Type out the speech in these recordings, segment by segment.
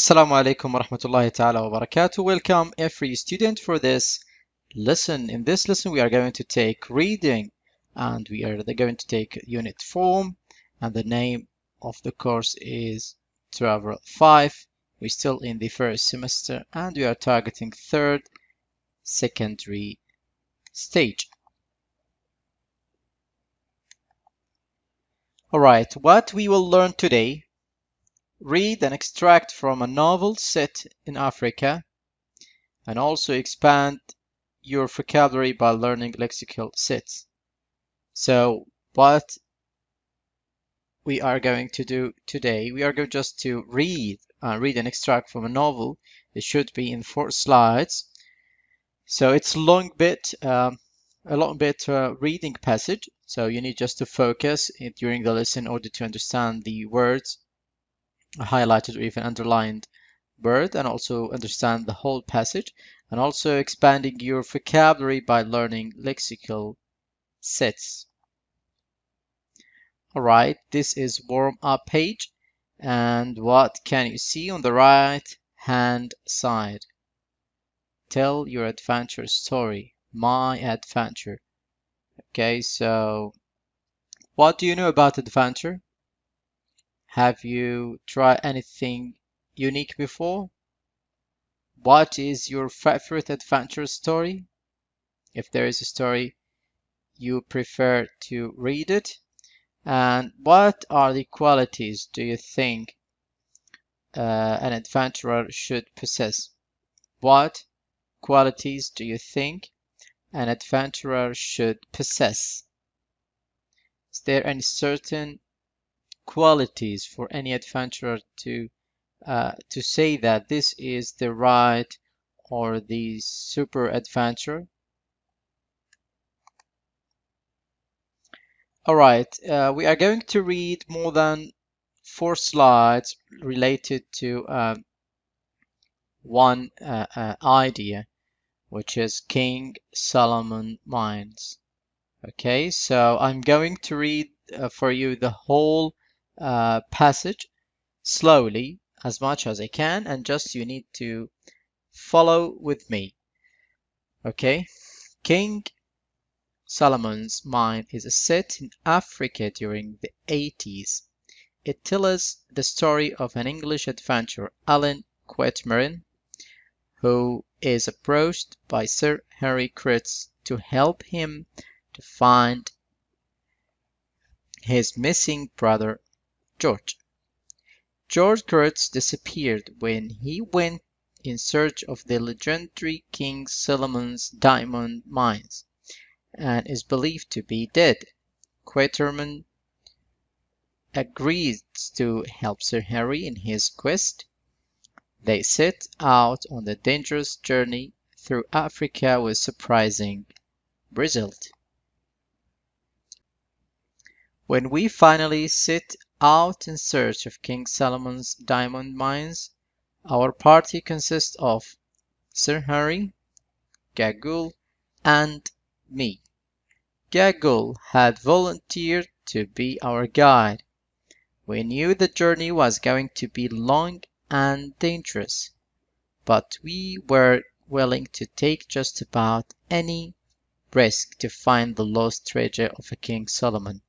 Assalamu alaikum wa rahmatullahi ta'ala wa barakatuh. Welcome every student for this lesson. In this lesson, we are going to take reading and we are going to take unit form, and the name of the course is Travel 5. We're still in the first semester and we are targeting third secondary stage. All right, what we will learn today: read an extract from a novel set in Africa, and also expand your vocabulary by learning lexical sets. So what we are going to do today, we are going just to read an extract from a novel. It should be in 4 slides. So it's a long bit reading passage. So you need just to focus during the lesson in order to understand the words, highlighted or even underlined word, and also understand the whole passage, and also expanding your vocabulary by learning lexical sets. All right, this is warm-up page, and what can you see on the right hand side? Tell your adventure story. My adventure. Okay, so what do you know about adventure? Have you tried anything unique before? What is your favorite adventure story? If there is a story, you prefer to read it. And what are the qualities do you think an adventurer should possess? What qualities do you think an adventurer should possess? Is there any certain qualities for any adventurer to say that this is the right or the super adventure? All right, we are going to read more than 4 slides related to one idea, which is King Solomon Mines. Okay, so I'm going to read for you the whole passage slowly as much as I can, and just you need to follow with me. Okay, King Solomon's Mine is set in Africa during the 80s. It tells the story of an English adventurer, Alan Quatermain, who is approached by Sir Henry Crutz to help him to find his missing brother George. George Crutz disappeared when he went in search of the legendary King Solomon's diamond mines, and is believed to be dead. Quatermain agrees to help Sir Henry in his quest. They set out on the dangerous journey through Africa with surprising result. When we finally set out in search of King Solomon's diamond mines, our party consists of Sir Henry, Gagul, and me. Gagul had volunteered to be our guide. We knew the journey was going to be long and dangerous, but we were willing to take just about any risk to find the lost treasure of a King Solomon.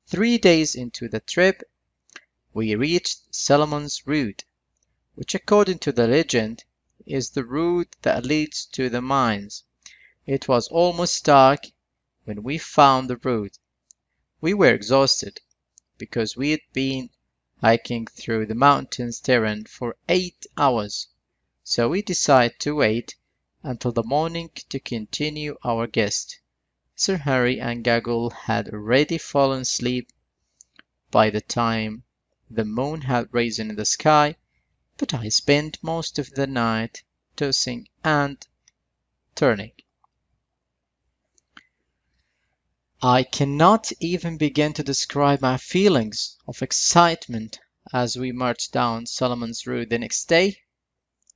3 days into the trip, we reached Solomon's Road, which according to the legend is the route that leads to the mines. It was almost dark when we found the road. We were exhausted because we had been hiking through the mountains terrain for 8 hours, so we decided to wait until the morning to continue our quest. Sir Henry and Gaggle had already fallen asleep by the time the moon had risen in the sky, but I spent most of the night tossing and turning. I cannot even begin to describe my feelings of excitement as we marched down Solomon's Road the next day.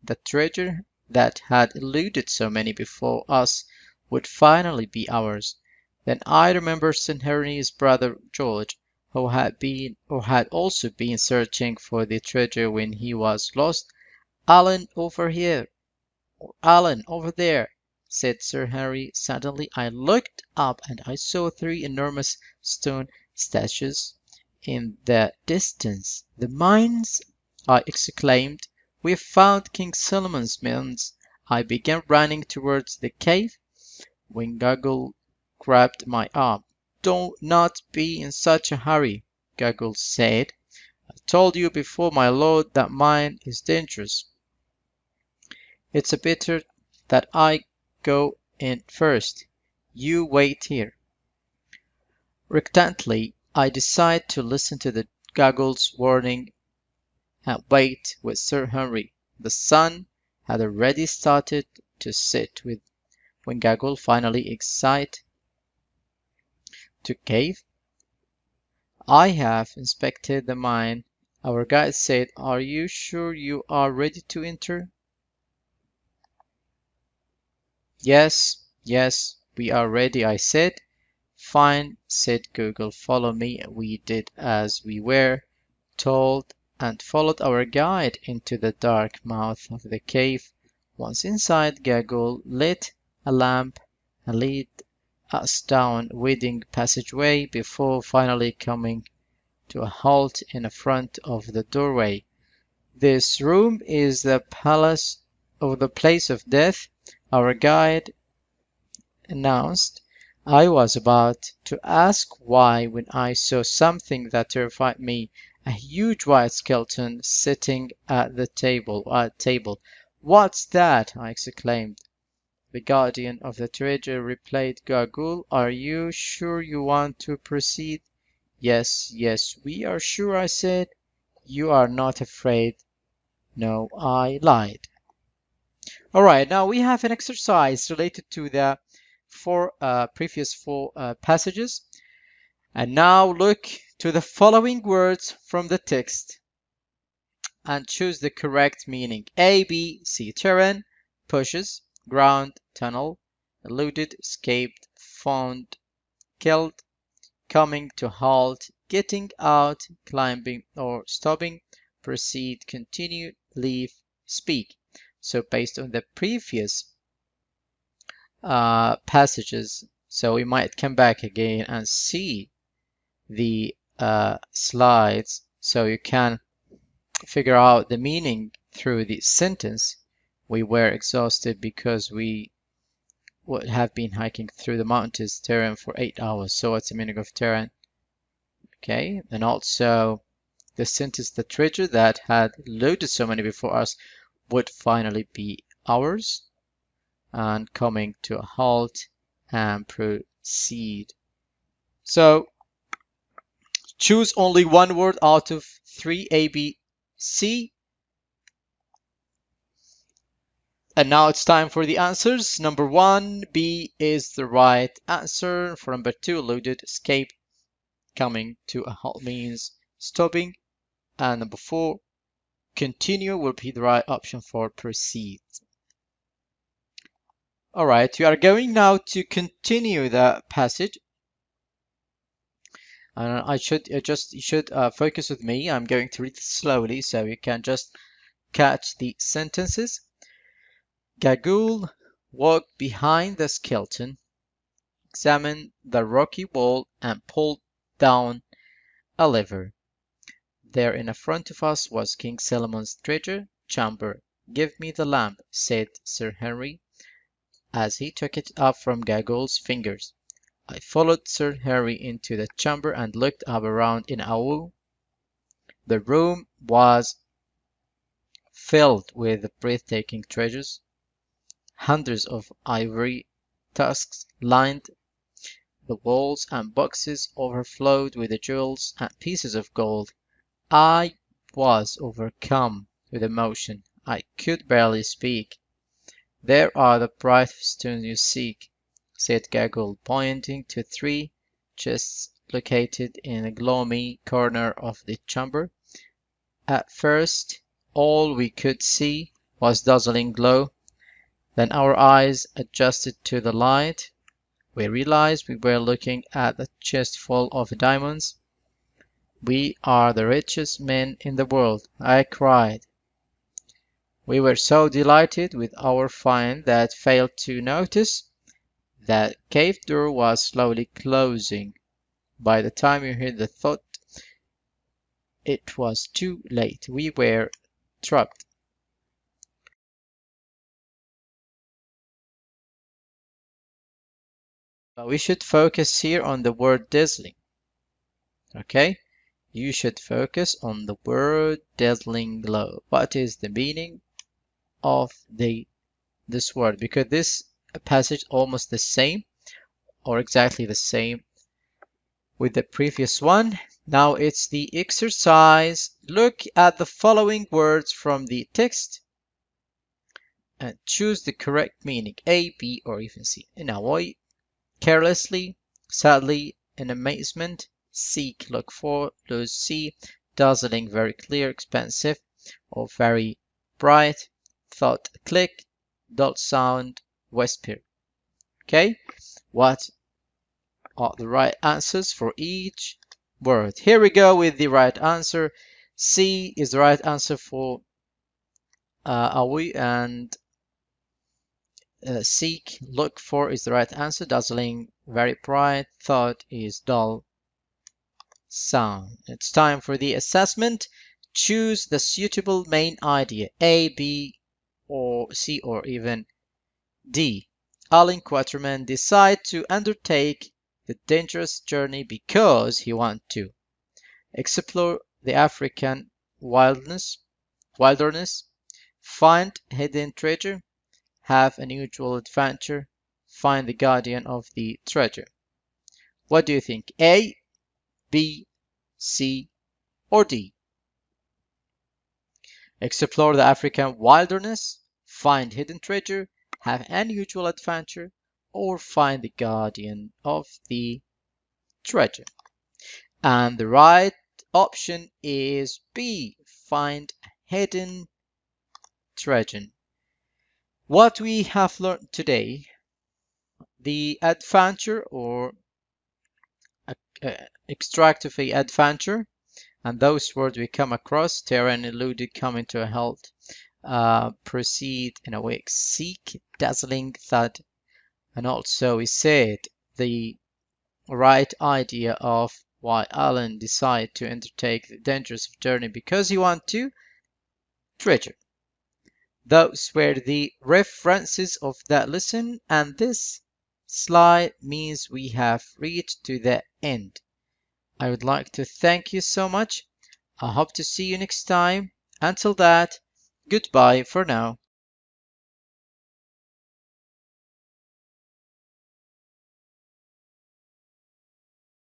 The treasure that had eluded so many before us would finally be ours. Then I remembered St. Henry's brother George, who had also been searching for the treasure when he was lost, Alan over here, or Alan over there, said Sir Henry. Suddenly I looked up and I saw three enormous stone statues in the distance. The mines, I exclaimed. We've found King Solomon's mines. I began running towards the cave when Goggle grabbed my arm. Do not be in such a hurry, Goggle said. I told you before, my lord, that mine is dangerous. It's better that I go in first. You wait here. Reluctantly, I decided to listen to the Goggle's warning and wait with Sir Henry. The sun had already started to set when Goggle finally exited to cave. I have inspected the mine, our guide said. Are you sure you are ready to enter? Yes, yes, we are ready, I said. Fine, said Google. Follow me. We did as we were told and followed our guide into the dark mouth of the cave. Once inside, Goggle lit a lamp and led us down a winding passageway before finally coming to a halt in front of the doorway. This room is the palace of the place of death, our guide announced. I was about to ask why when I saw something that terrified me, a huge white skeleton sitting at the table. What's that? I exclaimed. The guardian of the treasure, replied Goggle. Are you sure you want to proceed? Yes, yes, we are sure, I said. You are not afraid? No, I lied. All right, now we have an exercise related to the previous four passages. And now look to the following words from the text and choose the correct meaning. A, B, C. Terrain, pushes, ground, tunnel, eluded, escaped, found, killed, coming to halt, getting out, climbing or stopping, proceed, continue, leave, speak. So based on the previous passages, so we might come back again and see the slides so you can figure out the meaning through the sentence. We were exhausted because we would have been hiking through the mountains terrain for 8 hours. So what's the meaning of terrain? Okay, and also the sentence, the treasure that had loaded so many before us would finally be ours, and coming to a halt and proceed. So choose only one word out of 3, A, B, C. And now it's time for the answers. Number 1, B is the right answer. For number 2, eluded, escape, coming to a halt means stopping. And number 4, continue will be the right option for proceed. All right, we are going now to continue the passage. And you should focus with me. I'm going to read slowly so you can just catch the sentences. Gagul walked behind the skeleton, examined the rocky wall, and pulled down a lever. There in front of us was King Solomon's treasure chamber. Give me the lamp, said Sir Henry, as he took it up from Gagul's fingers. I followed Sir Henry into the chamber and looked up around in awe. The room was filled with breathtaking treasures. Hundreds of ivory tusks lined the walls, and boxes overflowed with the jewels and pieces of gold. I was overcome with emotion. I could barely speak. There are the bright stones you seek, said Gaggle, pointing to 3 chests located in a gloomy corner of the chamber. At first, all we could see was dazzling glow. Then our eyes adjusted to the light. We realized we were looking at a chest full of diamonds. We are the richest men in the world, I cried. We were so delighted with our find that failed to notice that cave door was slowly closing. By the time you heard the thought, it was too late. We were trapped. But we should focus here on the word dazzling. Okay? You should focus on the word dazzling glow. What is the meaning of this word? Because this passage almost the same or exactly the same with the previous one. Now it's the exercise. Look at the following words from the text and choose the correct meaning, A, B, or even C. In avoid, carelessly, sadly, in amazement, seek, look for, lose, see, dazzling, very clear, expensive, or very bright, thought, click, dull sound, whisper. Okay, what are the right answers for each word? Here we go with the right answer. C is the right answer for awi, and seek, look for is the right answer. Dazzling, very bright. Thought is dull sound. It's time for the assessment. Choose the suitable main idea, A, B, or C, or even D. Alan Quaterman decide to undertake the dangerous journey because he wants to explore the African wilderness, find hidden treasure, have an unusual adventure, find the guardian of the treasure. What do you think? A, B, C, or D? Explore the African wilderness, find hidden treasure, have an unusual adventure, or find the guardian of the treasure. And the right option is B, find hidden treasure. What we have learned today, the adventure or extract of a adventure, and those words we come across, terrain, eluded, come into a halt, proceed, in a way, seek, dazzling, thud, and also we said the right idea of why Alan decided to undertake the dangerous journey because he wanted to treasure. Those were the references of that lesson, and this slide means we have reached to the end. I would like to thank you so much. I hope to see you next time. Until that, goodbye for now.